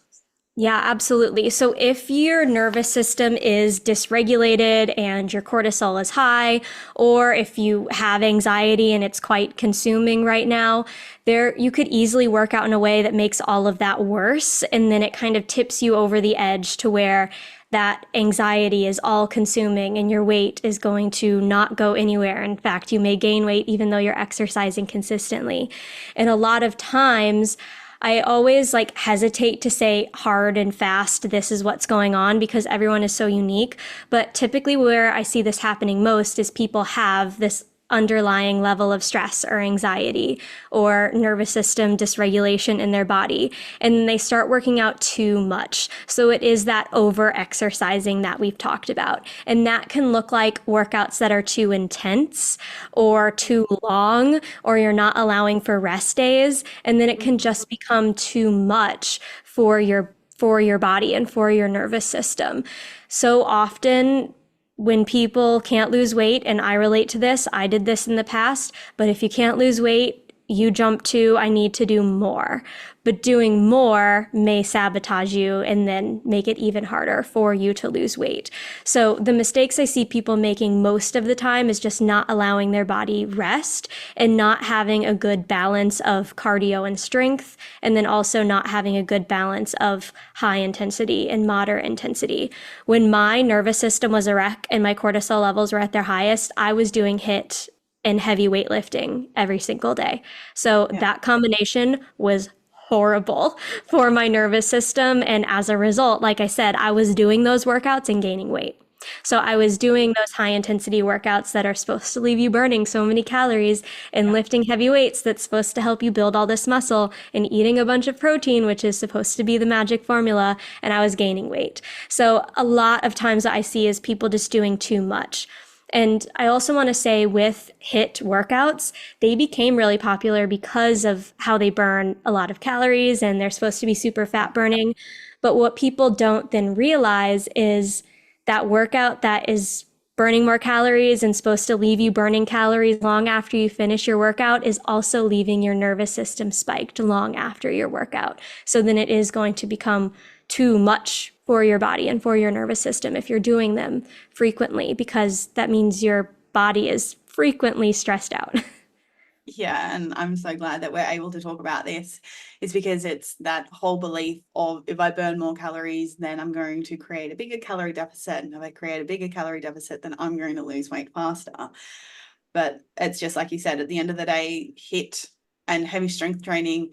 Yeah, absolutely. So if your nervous system is dysregulated and your cortisol is high, or if you have anxiety and it's quite consuming right now, there you could easily work out in a way that makes all of that worse. And then it kind of tips you over the edge to where that anxiety is all consuming and your weight is going to not go anywhere. In fact, you may gain weight even though you're exercising consistently. And a lot of times, I always like hesitate to say hard and fast, this is what's going on because everyone is so unique. But typically, where I see this happening most is people have this underlying level of stress or anxiety or nervous system dysregulation in their body. And then they start working out too much. So it is that over exercising that we've talked about. And that can look like workouts that are too intense or too long, or you're not allowing for rest days. And then it can just become too much for your body and for your nervous system. So often when people can't lose weight, and I relate to this, I did this in the past, but if you can't lose weight, you jump to, I need to do more. But doing more may sabotage you and then make it even harder for you to lose weight. So the mistakes I see people making most of the time is just not allowing their body rest and not having a good balance of cardio and strength, and then also not having a good balance of high intensity and moderate intensity. When my nervous system was a wreck and my cortisol levels were at their highest, I was doing HIIT and heavy weightlifting every single day. So Yeah. that combination was horrible for my nervous system. And as a result, like I said, I was doing those workouts and gaining weight. So I was doing those high intensity workouts that are supposed to leave you burning so many calories and Yeah. lifting heavy weights that's supposed to help you build all this muscle and eating a bunch of protein, which is supposed to be the magic formula. And I was gaining weight. So a lot of times what I see is people just doing too much. And I also want to say with HIIT workouts, they became really popular because of how they burn a lot of calories and they're supposed to be super fat burning. But what people don't then realize is that workout that is burning more calories and supposed to leave you burning calories long after you finish your workout is also leaving your nervous system spiked long after your workout. So then it is going to become too much for your body and for your nervous system if you're doing them frequently, because that means your body is frequently stressed out. Yeah, and I'm so glad that we're able to talk about this. It's because it's that whole belief of if I burn more calories, then I'm going to create a bigger calorie deficit. And if I create a bigger calorie deficit, then I'm going to lose weight faster. But it's just like you said, at the end of the day, HIIT and heavy strength training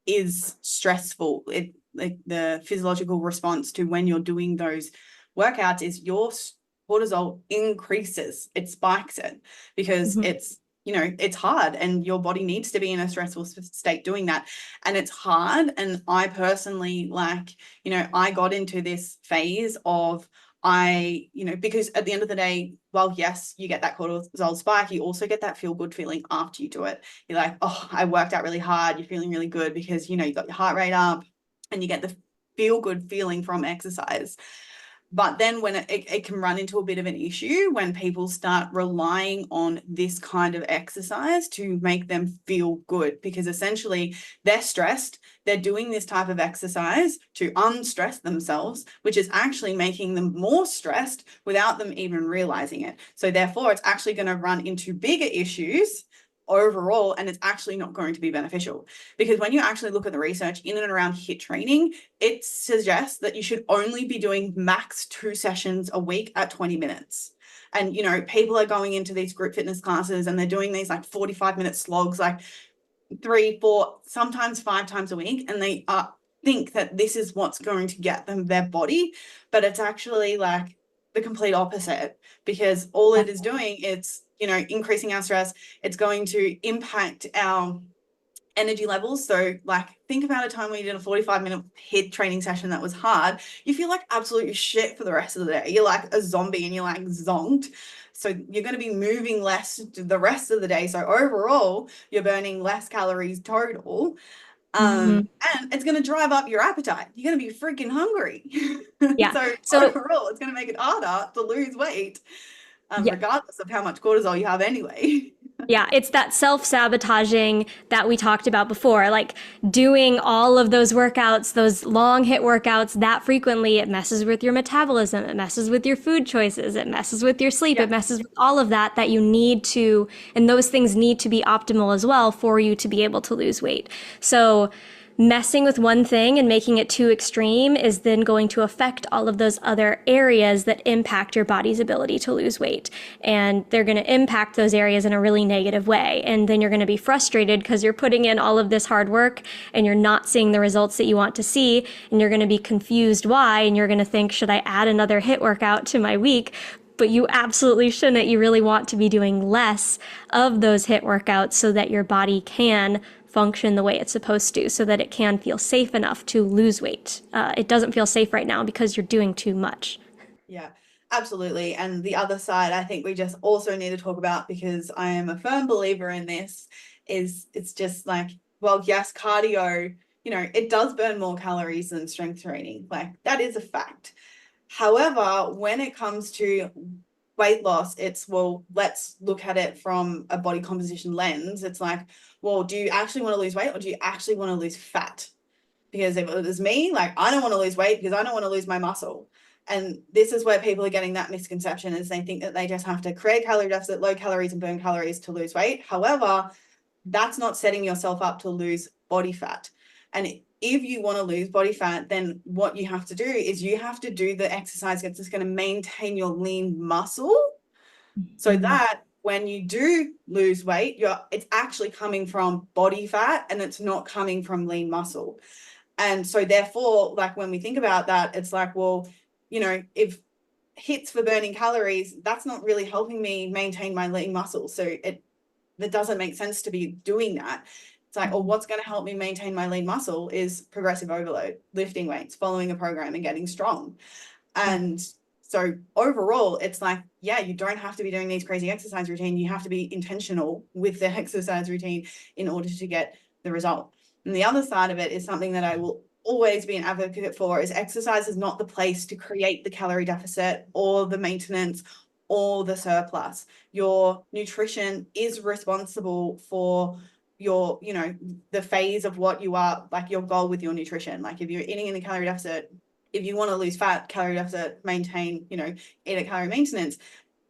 is stressful. It like the physiological response to when you're doing those workouts is your cortisol increases, it spikes it because Mhm. it's it's hard and your body needs to be in a stressful state doing that, and it's hard. And I personally I got into this phase of because at the end of the day, well, yes, you get that cortisol spike, you also get that feel good feeling after you do it. You're like, oh, I worked out really hard. You're feeling really good because, you got your heart rate up and you get the feel good feeling from exercise. But then when it can run into a bit of an issue when people start relying on this kind of exercise to make them feel good, because essentially they're stressed. They're doing this type of exercise to unstress themselves, which is actually making them more stressed without them even realizing it. So therefore, it's actually going to run into bigger issues overall, and it's actually not going to be beneficial. Because when you actually look at the research in and around HIIT training, it suggests that you should only be doing max 2 sessions a week at 20 minutes. And people are going into these group fitness classes and they're doing these like 45-minute slogs, like 3, 4, sometimes 5 times a week, and they think that this is what's going to get them their body, but it's actually like the complete opposite, because all it is doing, it's increasing our stress. It's going to impact our energy levels. So like think about a time when you did a 45-minute HIIT training session that was hard. You feel like absolute shit for the rest of the day. You're like a zombie and you're like zonked. So you're going to be moving less the rest of the day. So overall, you're burning less calories total. Mhm. And it's going to drive up your appetite. You're going to be freaking hungry. Yeah. So So, overall, it's going to make it harder to lose weight, yeah. regardless of how much cortisol you have anyway. Yeah, it's that self-sabotaging that we talked about before, like doing all of those workouts, those long HIIT workouts that frequently, it messes with your metabolism, it messes with your food choices, it messes with your sleep, Yeah. it messes with all of that you need to, and those things need to be optimal as well for you to be able to lose weight. So messing with one thing and making it too extreme is then going to affect all of those other areas that impact your body's ability to lose weight. And they're going to impact those areas in a really negative way. And then you're going to be frustrated because you're putting in all of this hard work and you're not seeing the results that you want to see. And you're going to be confused why. And you're going to think, should I add another HIIT workout to my week? But you absolutely shouldn't. You really want to be doing less of those HIIT workouts so that your body can function the way it's supposed to, so that it can feel safe enough to lose weight. It doesn't feel safe right now because you're doing too much. Yeah, absolutely. And the other side, I think we just also need to talk about, because I am a firm believer in this, is it's just like, well, yes, cardio, it does burn more calories than strength training. Like that is a fact. However, when it comes to weight loss, it's, well, let's look at it from a body composition lens. It's like, well, do you actually want to lose weight or do you actually want to lose fat? Because if it was me, like, I don't want to lose weight because I don't want to lose my muscle. And this is where people are getting that misconception, is they think that they just have to create calorie deficit, low calories, and burn calories to lose weight. However, that's not setting yourself up to lose body fat. And if you want to lose body fat, then what you have to do is you have to do the exercise that's just going to maintain your lean muscle, so that when you do lose weight, it's actually coming from body fat and it's not coming from lean muscle. And so therefore, like, when we think about that, it's like, well, if hits for burning calories, that's not really helping me maintain my lean muscle. So that doesn't make sense to be doing that. It's like, oh, what's going to help me maintain my lean muscle is progressive overload, lifting weights, following a program, and getting strong. And so overall, it's like, yeah, you don't have to be doing these crazy exercise routine. You have to be intentional with the exercise routine in order to get the result. And the other side of it is something that I will always be an advocate for, is exercise is not the place to create the calorie deficit or the maintenance or the surplus. Your nutrition is responsible for your, the phase of what you are, like, your goal with your nutrition. Like, if you're eating in a calorie deficit, if you want to lose fat, calorie deficit, maintain, eat at calorie maintenance,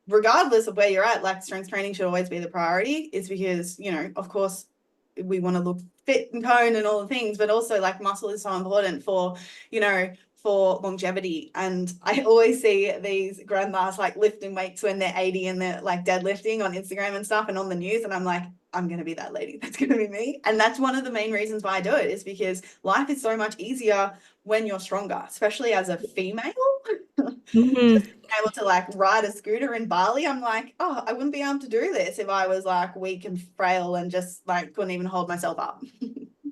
regardless of where you're at, like, strength training should always be the priority, is because, of course, we want to look fit and toned and all the things, but also, like, muscle is so important for, for longevity. And I always see these grandmas like lifting weights when they're 80 and they're like deadlifting on Instagram and stuff and on the news. And I'm like, I'm going to be that lady. That's going to be me. And that's one of the main reasons why I do it, is because life is so much easier when you're stronger, especially as a female. Just being able to, like, ride a scooter in Bali, I'm like, oh, I wouldn't be able to do this if I was like weak and frail and just like couldn't even hold myself up.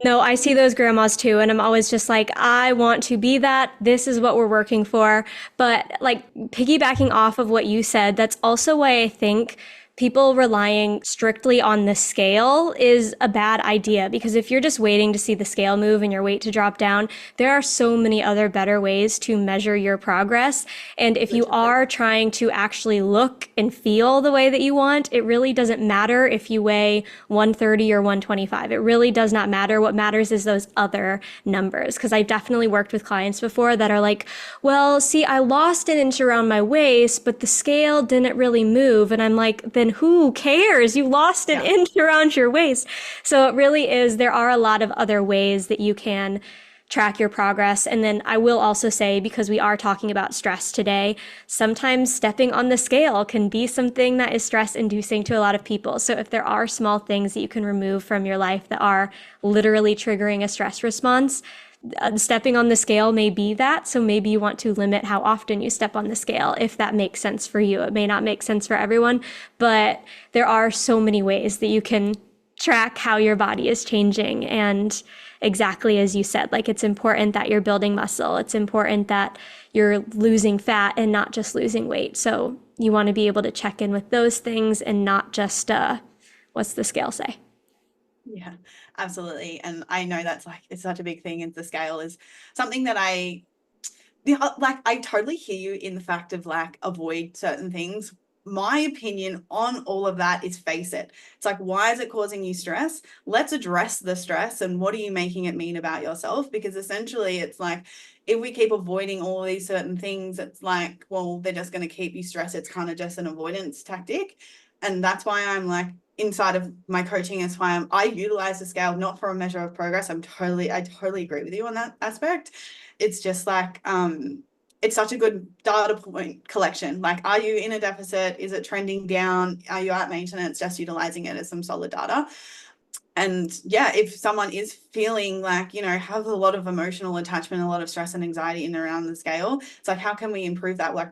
No, I see those grandmas too, and I'm always just like, I want to be that. This is what we're working for. But like, piggybacking off of what you said, that's also why I think people relying strictly on the scale is a bad idea, because if you're just waiting to see the scale move and your weight to drop down, there are so many other better ways to measure your progress. And if you are trying to actually look and feel the way that you want, it really doesn't matter if you weigh 130 or 125. It really does not matter. What matters is those other numbers. Because I've definitely worked with clients before that are like, well, see, I lost an inch around my waist, but the scale didn't really move. And I'm like, then who cares? You lost an inch around your waist. So it really is, there are a lot of other ways that you can track your progress. And then I will also say, because we are talking about stress today, sometimes stepping on the scale can be something that is stress inducing to a lot of people. So if there are small things that you can remove from your life that are literally triggering a stress response, stepping on the scale may be that. So maybe you want to limit how often you step on the scale, if that makes sense for you. It may not make sense for everyone, but there are so many ways that you can track how your body is changing. And exactly as you said, like, it's important that you're building muscle. It's important that you're losing fat and not just losing weight. So you want to be able to check in with those things and not just, what's the scale say? Yeah, absolutely. And I know that's, like, it's such a big thing. And the scale is something that like, I totally hear you in the fact of, like, avoid certain things. My opinion on all of that is, face it. It's like, why is it causing you stress? Let's address the stress, and what are you making it mean about yourself? Because essentially it's like, if we keep avoiding all these certain things, it's like, well, they're just going to keep you stressed. It's kind of just an avoidance tactic. And that's why I'm like, inside of my coaching, is why I utilize the scale, not for a measure of progress. I totally agree with you on that aspect. It's just like, it's such a good data point collection. Like, are you in a deficit? Is it trending down? Are you at maintenance? Just utilizing it as some solid data. And yeah, if someone is feeling like, have a lot of emotional attachment, a lot of stress and anxiety in and around the scale, it's like, how can we improve that? Like,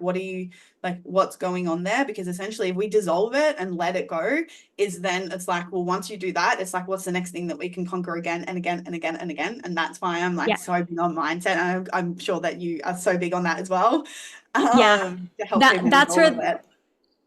what's going on there? Because essentially, if we dissolve it and let it go, then it's like, well, once you do that, it's like, what's the next thing that we can conquer again and again and again and again? And that's why I'm like, so big on mindset. And I'm sure that you are so big on that as well. Yeah, To help people with that's all of where it.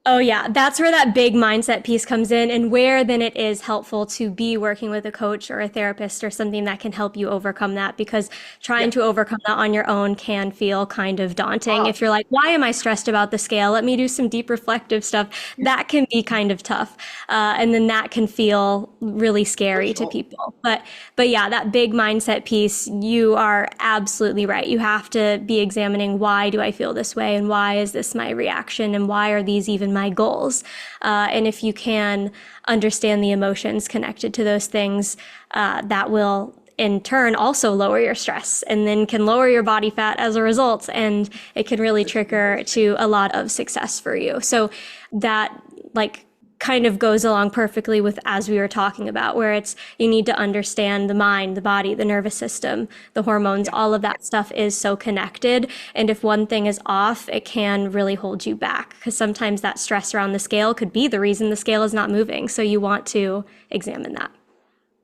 Oh, yeah. That's where that big mindset piece comes in, and where then it is helpful to be working with a coach or a therapist or something that can help you overcome that, because trying Yeah. to overcome that on your own can feel kind of daunting. Oh, If you're like, why am I stressed about the scale? Let me do some deep reflective stuff. yeah, That can be kind of tough. And then that can feel really for scary to sure. people. But yeah, that big mindset piece, you are absolutely right. You have to be examining, why do I feel this way, and why is this my reaction, and why are these even my goals? And if you can understand the emotions connected to those things, that will in turn also lower your stress, and then can lower your body fat as a result, and it can really trigger to a lot of success for you. So that, like, kind of goes along perfectly with, as we were talking about, where it's, you need to understand the mind, the body, the nervous system, the hormones, Yeah. all of that stuff is so connected. And if one thing is off, it can really hold you back, because sometimes that stress around the scale could be the reason the scale is not moving. So you want to examine that.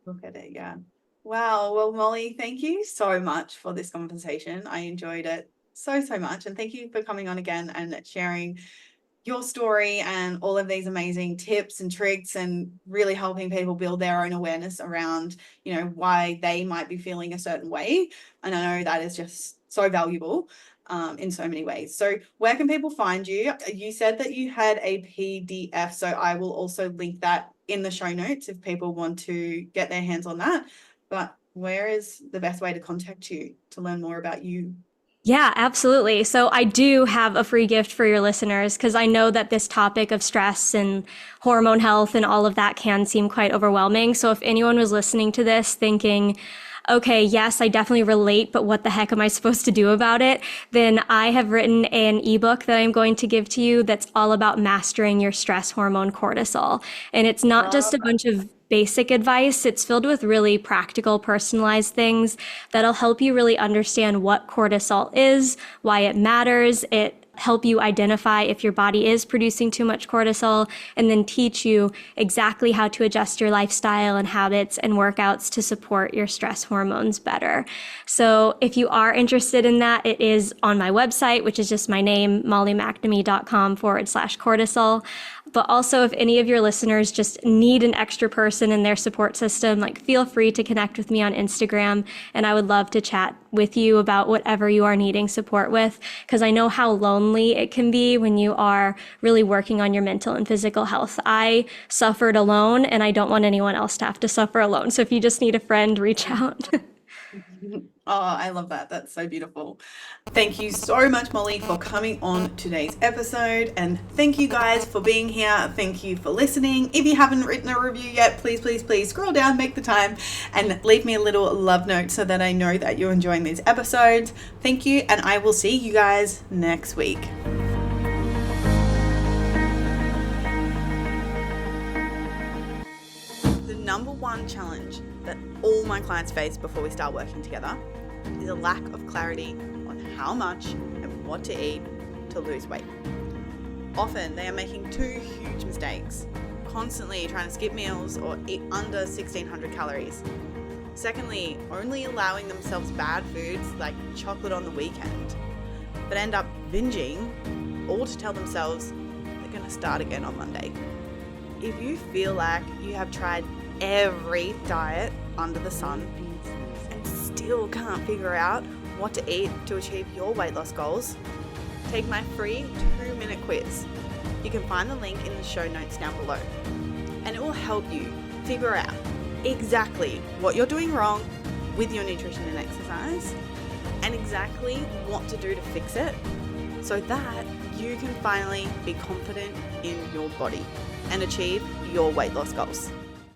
Look at it. Yeah. Wow. Well, Molly, thank you so much for this conversation. I enjoyed it so, so much. And thank you for coming on again and sharing your story and all of these amazing tips and tricks, and really helping people build their own awareness around, why they might be feeling a certain way. And I know that is just so valuable in so many ways. So where can people find you? You said that you had a PDF, so I will also link that in the show notes if people want to get their hands on that. But where is the best way to contact you to learn more about you? Yeah, absolutely. So I do have a free gift for your listeners, because I know that this topic of stress and hormone health and all of that can seem quite overwhelming. So if anyone was listening to this thinking, okay, yes, I definitely relate, but what the heck am I supposed to do about it? Then I have written an ebook that I'm going to give to you that's all about mastering your stress hormone cortisol. And it's not just Love a that. bunch of basic advice. It's filled with really practical, personalized things that'll help you really understand what cortisol is, why it matters. It help you identify if your body is producing too much cortisol, and then teach you exactly how to adjust your lifestyle and habits and workouts to support your stress hormones better. So if you are interested in that, it is on my website, which is just my name, mollymcnamee.com/cortisol. But also, if any of your listeners just need an extra person in their support system, like, feel free to connect with me on Instagram, and I would love to chat with you about whatever you are needing support with, because I know how lonely it can be when you are really working on your mental and physical health. I suffered alone, and I don't want anyone else to have to suffer alone. So if you just need a friend, reach out. Oh, I love that. That's so beautiful. Thank you so much, Molly, for coming on today's episode. And thank you guys for being here. Thank you for listening. If you haven't written a review yet, please, please, please scroll down, make the time, and leave me a little love note so that I know that you're enjoying these episodes. Thank you. And I will see you guys next week. The number one challenge that all my clients face before we start working together is a lack of clarity on how much and what to eat to lose weight. Often they are making two huge mistakes: constantly trying to skip meals or eat under 1,600 calories. Secondly, only allowing themselves bad foods like chocolate on the weekend, but end up binging, all to tell themselves they're going to start again on Monday. If you feel like you have tried every diet under the sun and still can't figure out what to eat to achieve your weight loss goals, take my free 2-minute quiz. You can find the link in the show notes down below, and it will help you figure out exactly what you're doing wrong with your nutrition and exercise, and exactly what to do to fix it, so that you can finally be confident in your body and achieve your weight loss goals.